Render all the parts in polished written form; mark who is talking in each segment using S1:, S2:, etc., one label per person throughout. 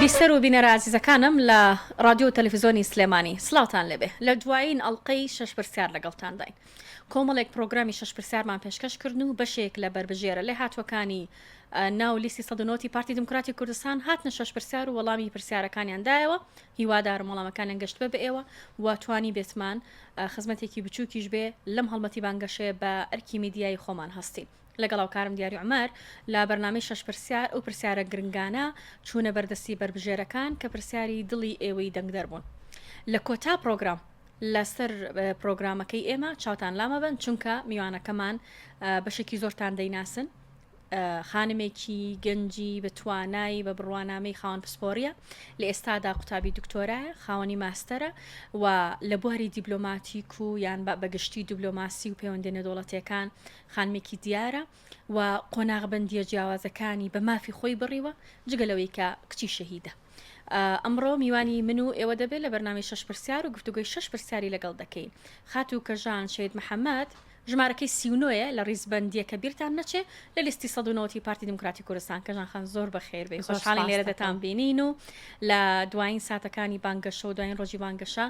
S1: بیسەر و بینەرە عزیزەکانم لە رادیۆ تەلەڤیزۆنی سلێمانی سڵاوتان لێبێ لە دوایین ئەڵلقەی 6 پرسیار لەگەڵتان داین کۆمەڵێک پرۆگرامی 6 پرسیارمان پێشکەش کردن و بەشێک لە بربژێرە لێ هاتووەکانی ناو لیستی سەدەنۆتی پارتی دموکراتی کوردستان هاتنە 6 پرسیار و وەڵامی پرسیارەکانیاندایەوە هیوادارم وەڵامەکانیان گەشت بە بێەوە و توانی بێتمان خزمەتێکی بچووکیش بێ لەم هەڵمەتی بانگەشەیە بە ئەرکی میدیای خۆمان هەستین لەگەڵاو کارم دیاری عمەر لە بەرنامەی 6 پرسیار ئەو پرسیارە گرنگانە چوونە بەردەستی بربژێرەکان کە پرسیاری دڵی ئێوەی دەنگدەر بوون لە کۆتا پرۆگرام لەسەر پرۆگرامەکەی ئێمە چاوتان لامەبن چونکە میوانەکەمان بەشێکی زۆرتان دەیناسن خانمێکی گەنجی بە توانایی بە بڕوانامەی خاوەن پسپۆریە لە ئێستادا قوتابی دکتۆرایە خاوەنی ماستەرە و لە بواری دیبلۆماتیک و یان بەگشتی دیبلۆماسی و پەیوەندی نەدەوڵەتیەکان خانمێکی دیارە و قۆناغبەندیە جیاوازەکانی بە مافی خۆی بڕیوە جگەلەوەی کە کچی شەهیدە ئەمڕۆ میوانی من و ئێوە دەبێت لە بەرنامەی 6 پرسیار و گفتوگوی 6 پرسیاری لەگەڵ دەکەین خات و کەژان شەید محەممەد ژمارەکەی 39 لە ڕیزبندیەکە بیرتان نەچێ لە لیستی 190 پارتی دموکراتی کوردستان کەژان خان زۆر بەخێر بێ خۆشحاڵی لێرە دەتان بینین و لە دوایین ساتەکانی بانگەشە و دوایین ڕۆژی بانگەشە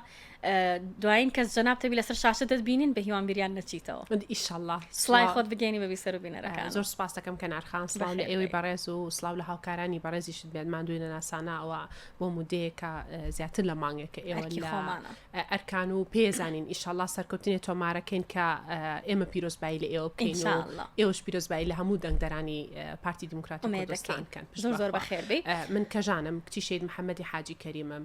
S1: دوایین کەس جەنابتەبی لەسەر شاشە دەتبینین بە هیوان بیریان نەچیتەوە
S2: ئیشەڵڵا
S1: سڵای خۆت بگەینی بە بیسەر و بینەرەکان
S2: زۆر سپاس دەکەم کە نارخان سڵاو لە ئێوەی بەڕێز و سڵاو لە هاوکارانی بەڕێزیشت بێتمان دوێنە ناسانەوە بۆ مودەیەکە زیاتر لە مانگێکە ئێوە ئەرکان و پێزانین ئیشەڵڵا سەرکەوتنی تۆمارەکەین کە ئێمە پیرۆزبایی لە ئێوە بکەین ئێوەش پیرۆزبایی لە هەموو دەنگدەرانی پارتی دموکراتی کوردستان کەن
S1: زۆر بەخێر بێ
S2: من کەژانم کچی شەید محەممەدی حاجی کەریمم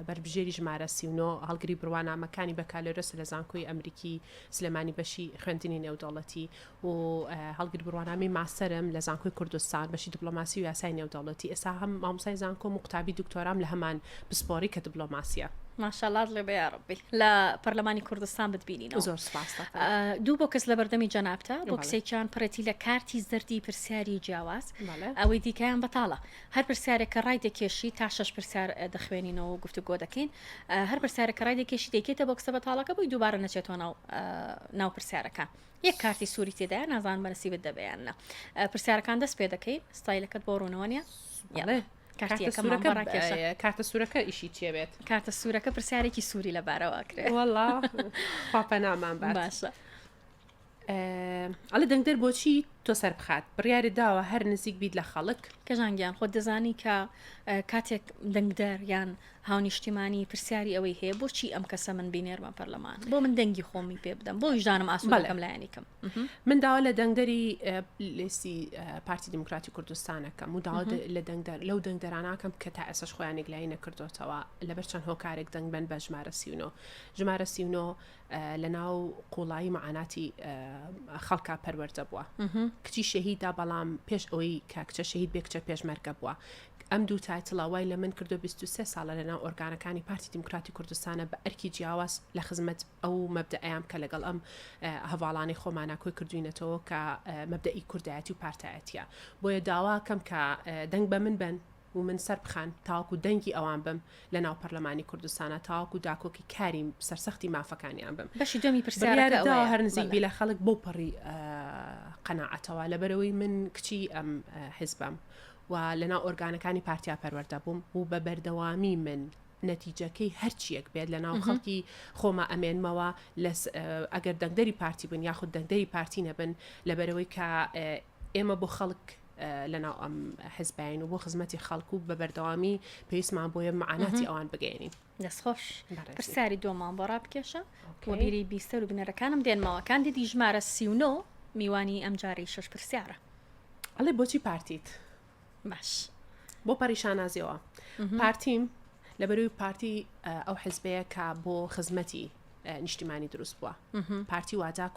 S2: بەربژێری ژمارە 39 هەڵگری بڕوانامەکانی بەکالۆرەس لە زانکۆی ئەمریکی سلێمانی بەشی خوێندنی نێودەوڵەتی و هەڵگر بڕوانامی ماسەرم لە زانکۆی کوردستان بەشی دیپلۆماسی و یاسای نێودەوڵەتی ئێستا هەم مامۆستای زانکۆم و قوتابی دکتۆرام لە هەمان پسپۆری کە دیپلۆماسیە
S1: ماشاءالله لێ بە ڕبی لە پەرلەمانی کوردستان بتبینینەوە
S2: زۆر سپاس
S1: دوو بۆ کەس لە بەردەمی جەنابتە بۆ کسێکیان پڕەتی لە کارتی زەردی پرسیاری جیاواز ئەوەی دیکەیان بەتاڵە هەر پرسیارێکە ڕای دەکێشی تا 6 پرسیار دەخوێنینەوە و گفتوگۆ دەکەین هەر پرسیارێکە ڕای دەکێشی دەکێتە بۆ کسە بەتاڵەکە بۆی دووبارە نەچێتەوە ناو پرسیارەکان یەک کارتی سووری تێدایە نازان بەنسیبت دەبیانە پرسیارەکان دەست پێ دەکەین ستایلەکەت بۆ ڕوونەوە نیە
S2: کارتە سوورەکە ئیشی چێ بێت
S1: کارتە سوورەکە پرسیارێکی سووری لە بارەوە کرێت
S2: وەڵا خواپە نامان باشە ئەڵێ دەنگدەر بۆچی تۆ سەر بخات بڕیاری داوە هەر نزیک بیت لە خەڵک
S1: کەژانگیان خۆ دەزانی کە کاتێک دەنگدەر یان هاونیشتیمانی پرسیاری ئەوەی هەیە بۆچی ئەم کەسە من بینێرمە پەرلەمان بۆ من دەنگی خۆمی پێ بدەم بۆ ژدانم ئاسوولەکەم لایەنیکەم
S2: من داوا لە دەنگدەری لیستی پارتی دموکراتی کوردستانەکەم و داوا لە دەنگدەر لەو دەنگدەراناکەم کە تا ئێسش خۆیانێک لای نەکردوتەوە لەبەر چەند هۆکارێک دەنگ بن بە ژمارە 39 ژمارە 39 لە ناو قوڵایی معاناتی خەڵکا پەروەردە بووە کچی شەهیدا بەڵام پێش ئەوەی کە کچە شەهید بێ کچە پێشمەرگە بووە ئەم دوو تایتڵاوای لە من کردو 23 ساڵە لەناو ئۆرگانەکانی پارتی دموکراتی کوردستانە بە ئەرکی جیاواز لە خزمەت ئەو مەبدەئەیان کە لەگەڵ ئەم هەواڵانی خۆمانەکۆی کردوینەتەوە کە مەبدەئی کوردایەتی و پارتایەتیە بۆیە داواکەم کە دەنگ بە من بن و من سەر بخان تاوەکو دەنگی ئەوان بم لە ناو پەرلەمانی کوردستانە تاوەکو داکۆکی کاریم سەرسەختی مافەکانیان بم
S1: بەشی دەمی پرسیارەکە
S2: هەر نزیک لە خەڵک بۆ پەڕی قەناعەتەوە لەبەرەوەی من کچی ئەم حیزبم و لەناو ئۆرگانەکانی پارتیا پەروەردە بووم و بە بەردەوامی من نەتیجەکەی هەرچیەک بێت لە ناو خەڵکی خۆمە ئەمێنمەوە ئەگەر دەنگدەری پارتی بن یاخود دەنگدەری پارتی نەبن لەبەرەوەی کە ئێمە بۆ خەڵک لەناو ئەم حزبین و بۆ خزمەتی خەڵکو و بە بەردەوامی پێویستمان بۆیە معاناتی ئەوان بگەێنین
S1: دەستخۆش پرسیاری دۆمان بۆ ڕابکێشە و بیری بیستەر و بنەرەکانم دێنمەوە کاندیدی ژمارە 39 میوانی ئەم جارەی 6 پرسیارە
S2: ئەڵێ بۆچی پارتیت
S1: باش
S2: بۆ پەریشانازیەوە پارتیم لەبەروی پارتی ئەو حزبەیە کە بۆ خزمەتی نیشتیمانی دروست بووە پارتی واجا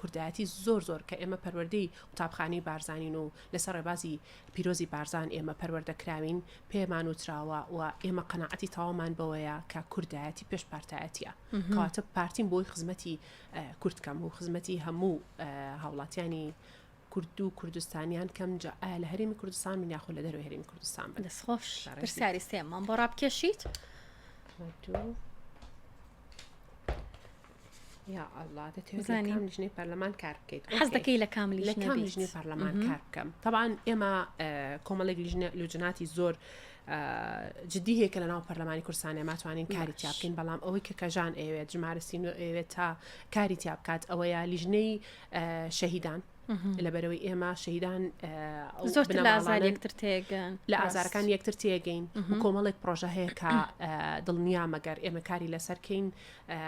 S2: کوردایەتی زۆر کە ئێمە پەروەردەی قوتابخانەی بارزانین و لەسەر ڕێبازی پیرۆزی بارزان ئێمە پەروەردەکراوین پێمان وتراوە و ئێمە قەناعەتی تاوامان بەوەیە کە کوردایەتی پێش پارتایەتیە کەواتە پارتیم بۆی خزمەتی کوردکەم و خزمەتی هەموو هاوڵاتیانی کورد و کوردستانیان کەم لە هەرێمی کوردستان من یاخۆ لە دەروی هەرێمی کوردستان بن
S1: دەستخۆش پرسیاری سێمان بۆ ڕابکێشیت
S2: یا الله دەتەوێت
S1: زانین.
S2: کام لیژنەی پەرلەمان کار بکەیت
S1: حەز دەکەی لە کام
S2: لە
S1: لیژنە
S2: کام
S1: بیت؟
S2: لیژنەی پەرلەمان کار بکەم طبعا ئێمە کۆمەڵێک لوجناتی زۆر جددی هەیە کە لە ناو پەرلەمانی کوردستان ماتوانین کاری تیا بکەین بەڵام ئەوەی کە کەژان ئەوێت ژمارەسین و ئەوێت تا کاری تیا بکات ئەوەیە لیژنەی شەهیدان لەبەرەوەی ئێمە شەهیدان
S1: زۆر لە ئازار یەکتر تێگەن
S2: لە ئازارەکان یەکتر تێگەین کۆمەڵێک پرۆژە هەیە کە دڵنیا مەگەر ئێمە کاری لەسەرکەین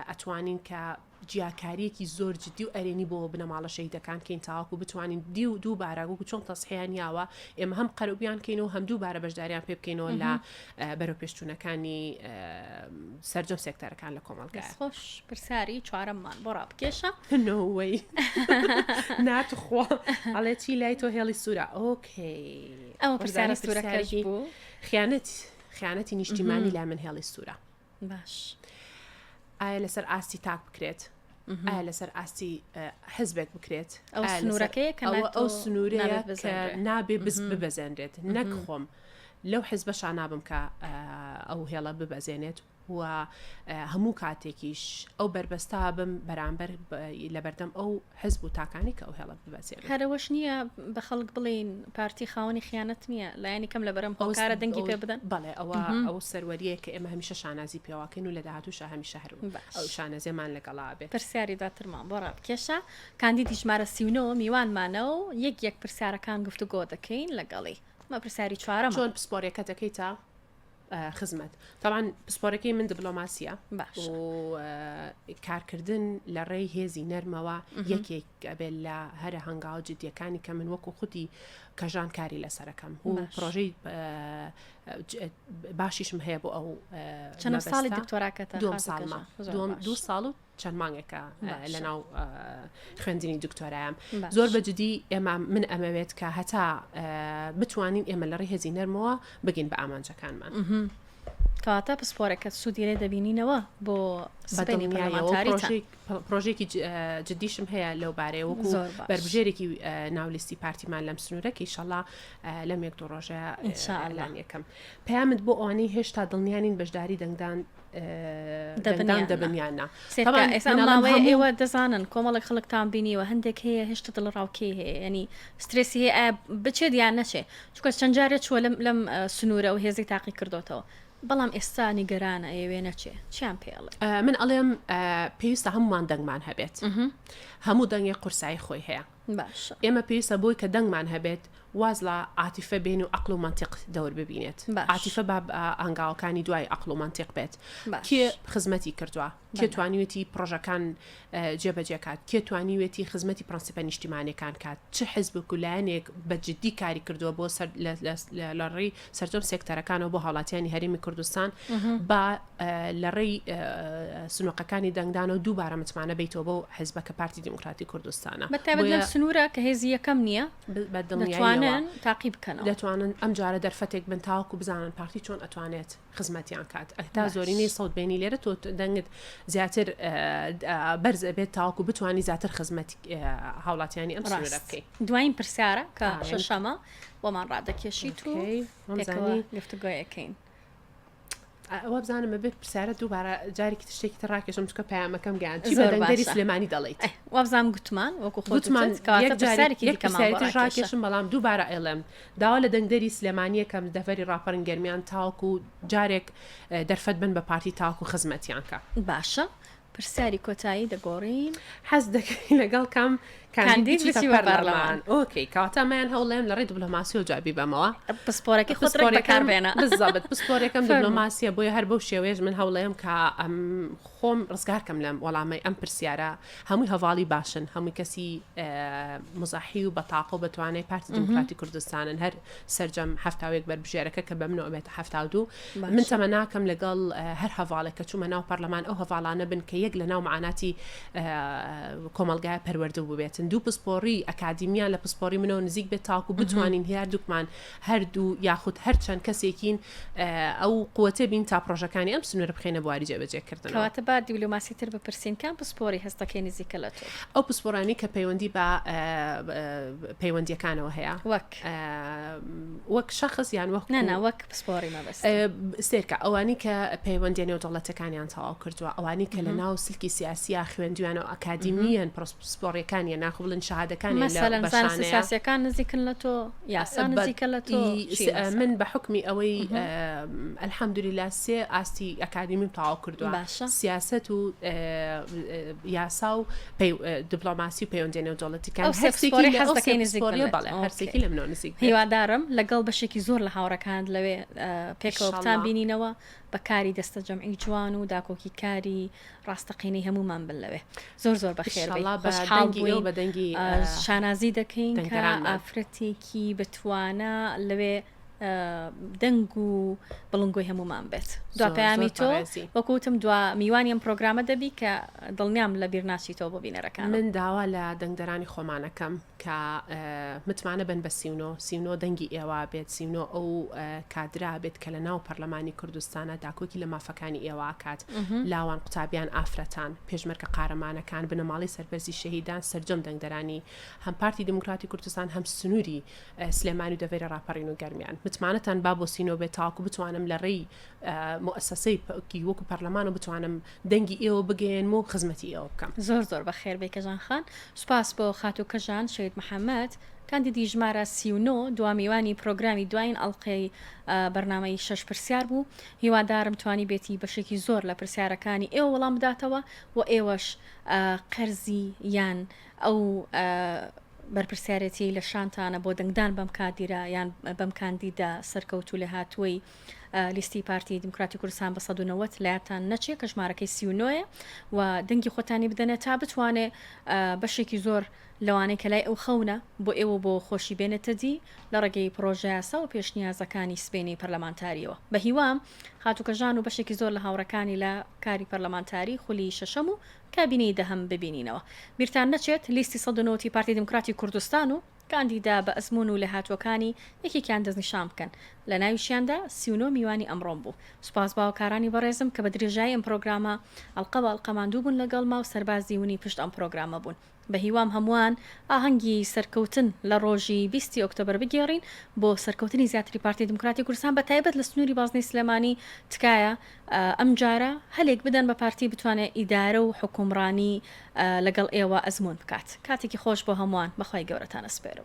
S2: ئەتوانین کە جیاکاریەکی زۆر جددی و ئەرێنی بۆ بنەماڵە شەهیدەکان کەین تاواکو بتوانین دی و دووبارە وەکو چۆن تەسحیان یاوە ئێمە هەم قەرەبیان کەین و هەم دووبارە بەشداریان پێ بکەینەوە لە بەرەو پێشچوونەکانی سەرجەم سێکتەرەکان لە کۆمەڵگای
S1: خۆش پرسیاری چوارەممان بۆ ڕابکێشە
S2: نۆوەی ناتخوا ئەڵێ چی لای تۆ هێڵی سوورە ئۆکەی
S1: ئەوە پرسیارە سوورەکەش بوو
S2: خیانەتی نیشتیمانی لا من هێڵی سوورە
S1: باش
S2: ئایا لەسەر ئاستی تاک بکرێت ئایا لەسەر ئاستی حزبێک بکرێت
S1: ئەو سنوورەکەیە کە
S2: ئەو سنوورەیە نابێ ببەزێنرێت نەکخۆم لەو حزبەشان نابم کە ئەو هێڵە ببەزێنێت و هەموو کاتێکیش ئەو بربەستا بم بەرامبەر لە بەردەم ئەو حزب و تاکانی کە ئەو هێڵە ببەزێنێت
S1: هەرەوەش نییە بە خەڵک بڵین پارتی خاوەنی خیانەت نییە لایانی کەم لە بەرەم هۆکارە دەنگی پێ بدەن
S2: بەڵێ ئەو سەروەریە کە ئێمە هەمیشە شانازی پێواکەین و لە داهاتووشە هەمیشە هەر ئەو شانەزێمان لەگەڵا بێت
S1: پرسیاری داترمان بۆ ڕابکێشە کاندیدی ژمارە 39 میوانمانە و یەک پرسیارەکان گفتوگۆ دەکەین لەگەڵی مە پرسیاری چوارەمە
S2: چۆن پسپۆرێکە دەکەی تا خزمەت طبعا پسپۆرەکەی من دیبلۆماسیە
S1: باش
S2: و کارکردن لە ڕێی هێزی نەرمەوە یەکێک ئەبێت لە هەرە هەنگاو جدیەکانی کە من وەکو خودی کەژان کاری لەسەرەکەم و پرۆژەی باشیشم هەیە بۆ ئەو
S1: چەند ساڵی دکتۆراکەتە
S2: دو ساڵ و چەند مانگێکە لە ناو خوێندنی دکتۆرایم زۆر بەجددی ئێمە من ئەمەوێت کە هەتا بتوانین ئێمە لە ڕێی هێزی نەرمەوە بگین بە ئامانجەکانمان
S1: کاتە پسپۆرەکە سوودیرێ دەبینینەوە بۆ
S2: پرۆژێکی جددیشم هەیە لەو بارەیە وەکو بربژێرێکی ناولیستی پارتیمان لەم سنوورەکە ئیشەڵا لەم یەک دو ڕۆژە ئەلان یەکەم پەیامت بۆ ئەوانەی هێشتا دڵنیانین بەشداری دەنگدان دەبنیانە
S1: ئێوە دەزانن کۆمەڵک خەڵکتان بینیوە هەندێک هەیە هێشتا دڵڕاوکەی هەیە ینی سترێسی هەیە بچێت یان نەچێ چکە چەند جارێت چوە لەم سنوورە و هێزی تاقی کردوتەوە بەڵام ئێستا نیگەرانە ئەوێ نەچێ چیان پێڵێ
S2: من ئەڵێم پێویستە هەمومان دەنگمان هەبێت هەموو دەنگی قورسایی خۆی هەیە
S1: باش
S2: ئێمە پێویستە بۆی کە دەنگمان هەبێت واز لە عاتیفە بین و عقل و منطق دەور ببینێت عاتیفە بە ئەنگاوەکانی دوای عقل و منطق بێت کێ خزمەتی کردووە کێ توانیوێتی پرۆژەکان جێبەجێکات کێ توانیوێتی خزمەتی پرەنسیپە نیشتیمانیەکان کات چه حزب و لایەنێک بە جددی کاری کردووە بۆ لە ڕێی سەرجەم سێکتەرەکانەوە بۆ هاوڵاتیانی هەرێمی کوردستان با لە ڕێی سنووقەکانی دەنگدان و دووبارە متمانە بیتەوە بۆ حزبەکە پارتی دیموکراتی کوردستانە
S1: بەتایبەت لەم سنوورە کە هێزی یەکەم نییە دەتوانن تاقی بکەنەوە
S2: دەتوانن ئەم جارە دەرفەتێک بن تاوەکو بزانن پارتی چۆن ئەتوانێت خزمەتیان کات تا زۆرینەی سەوت بینی لێرە تۆ دەنگت زیاتر بەرز ئەبێت تاوەکو بتوانی زیاتر خزمەتی هاوڵاتیانی ئەم سنوورە بکەیت
S1: دوایین پرسیارە کە شەشەمە بۆمان ڕادەکێشیت و گفتوگۆیەکەین
S2: ئەوە بزانم بێت پرسیارە دووبارە جارێکی تشتێکی تڕاکێشم چکە پەیامەکەم گیان چی بە دەنگدەری سلێمانی دەڵێیت
S1: وابزانام گوتمان وەکو
S2: خۆتمان ڕاکێشم بەڵام دووبارە ئێڵم داوا لە دەنگدەری سلێمانیە کەم دەفەری ڕاپەرن گەرمیان تاوەکو جارێک دەرفەت بن بە پارتی تاوەکو خزمەتیان کە
S1: باشە پرسیاری کۆتایی دەگۆڕین
S2: حەز دەکەی لەگەڵ کام کاندیدی پەرلەمان ئۆکەی کاتەمایان هەوڵێم لە ڕێی دیبلۆماسی و جوابی بەمەوە
S1: پسپۆرەکەی خۆت بەکاربێنە
S2: بزابێت پسپۆرەکەم دیبلۆماسیە بۆیە هەر بەو شێوەیەش من هەوڵەیەم کە خۆم ڕزگارکەم لەم وەڵامی ئەم پرسیارە هەمووی هەواڵی باشن هەمووی کەسی مزاحی و بەتاقە و بەتوانای پارتی دیموکراتی کوردستانن هەر سەرجەم هەفتاوێک بەربژێرەکە کە بەمنەوە بێت 72 من تەمە ناکەم لەگەڵ هەر هەواڵێک کە چوومە ناو پەرلەمان ئەو هەواڵانە بن کە یەک لە ناو معاناتی کۆمەلگای پەروەردە بێت بکاتن دوو پسپۆڕی ئەکادیمیان لە پسپۆری منەوە نزیک بێت تاکو بتوانین هەردووکمان هەردوو یاخود هەرچەند کەسێکین ئەو قوتە بین تا پرۆژەکانی ئەم سنوورە بخێنە بواری جێبەجێکردن.
S1: کەواتە با دیبلۆماسی تر بپرسین کام پسپۆری هەستەکەی نزیکە لە تۆ؟
S2: ئەو پسپۆرانی کە پەیوەندی بە پەیوەندیەکانەوە هەیە وەک شەخص یان
S1: وەک پسپۆری مەبەست
S2: سێرکە ئەوانی کە پەیوەندی نێودەوڵەتەکانیان تەواو کردووە ئەوانی کە لە ناو سلکی سیاسیە خوێندویانەوە ئەکادیمیان پسپۆڕیەکانیان ناخۆ بڵن شەهادەکانی
S1: سیاسیەکان نزیکن لە تۆ یاسا نزیکە لە تۆ؟
S2: من بە حکمی ئەوەی ئەلحەمدولیلا سێ ئاستی ئەکادیمیم تەواو کردووە سیاست و یاسا و دیپلۆماسی و پەیوەندی نێودەوڵەتیەکان هەرسێکی لە منەوە نزیک.
S1: هیوادارم لەگەڵ بەشێکی زۆر لە هاوڕەکان لەوێ پێکەوەتان بینینەوە بە کاری دەستە جەمعی جوان و داکۆکی کاری ڕاستەقینەی هەمومان بن لەوێ. زۆر بەخێر
S2: بەدەنگی
S1: شانازی دەکەین کە ئافرەتێکی بتوانە لەوێ دەنگ و بڵنگۆی هەمومان بێت. دوا پەیامی تۆ وەکوتم دوا میوانی ئەم پرۆگرامە دەبی کە دڵنیام لە بیرناچی تۆ بۆ بینەرەکان.
S2: من داوا لە دەنگدەرانی خۆمانەکەم کە متمانە بن بە سیونۆ دەنگی ئێوە بێت سیونۆ ئەو کادرا بێت کە لە ناو پەرلەمانی کوردستانە داکۆکی لە مافەکانی ئێوە کات لاوان قوتابیان ئافرەتان پێشمەرگە قارەمانەکان بنەماڵی سەربەرزی شەهیدان سەرجەم دەنگدەرانی هەم پارتی دموکراتی کوردستان هەم سنووری سلێمانی و دەڤێرە ڕاپەڕین و گەرمیان متمانەتان با بۆ سینۆ بێت تاکو بتوانم لە ڕێی مؤسسەی وەکو پەرلەمان و بتوانم دەنگی ئێوە بگەێنم و خزمەتی ئێوە بکەم.
S1: زۆر بەخێر بێ کەژان خان سوپاس بۆ خاتو کەژان شەید محەممەد کاندیدی ژمارە 39 دوامیوانی پرۆگرامی دوایین ئەڵلقەی بەرنامەی 6 پرسیار بوو. هیوادارم توانی بێتی بەشێکی زۆر لە پرسیارەکانی ئێوە وەڵام بداتەوە و ئێوەش قەرزی یان ئەو بەرپرسیارەتی لە شانتانە بۆ دەنگدان بەم کادیرە یان بەم کاندیدا سەرکەوتو لە هاتووی لیستی پارتی دموکراتی کوردستان بە 190 لایەتان نەچێت کە ژمارەکەی 39 و دەنگی خۆتانی بدەنێت تا بتوانێت بەشێکی زۆر لەوانەیە کە لای ئەو خەونە بۆ ئێوە بۆ خۆشی بێنێتە دی لە ڕێگەی پرۆژە یاسا و پێشنیازەکانی سبینی پەرلەمانتاریەوە. بە هیوام خاتوکەژان و بەشێکی زۆر لە هاوڕەکانی لە کاری پەرلەمانتاری خولی شەشەم و کابینەی دەهەم ببینینەوە. بیرتان نەچێت لیستی 190 پارتی دموکراتی کوردستان و کاندیدا بە ئەزمون و لە هاتووەکانی یەکێکیان دەستنیشان بکەن. لە ناویشیاندا 39 میوانی ئەمڕۆم بوو. سوپاس باوەکارانی بەڕێزم کە بە درێژایی ئەم پرۆگرامە ئەڵقەماندوو بوون لەگەڵما و سەربازی ونی پشت ئەم پرۆگرامە بوون. بە هیوام هەمووان ئاهەنگی سەرکەوتن لە ڕۆژی 20 ئۆکتۆبر بگێڕین بۆ سەرکەوتنی زیاتری پارتی دموکراتی کوردستان بە تایبەت لە سنووری بازنەی سلێمانی تکایە ئەم جارە هەلێک بدەن بە پارتی بتوانێت ئیدارە و حکومڕانی لەگەڵ ئێوە ئەزمون بکات. کاتێکی خۆش بۆ هەمووان بەخوای گەورەتان ئەسپێرم.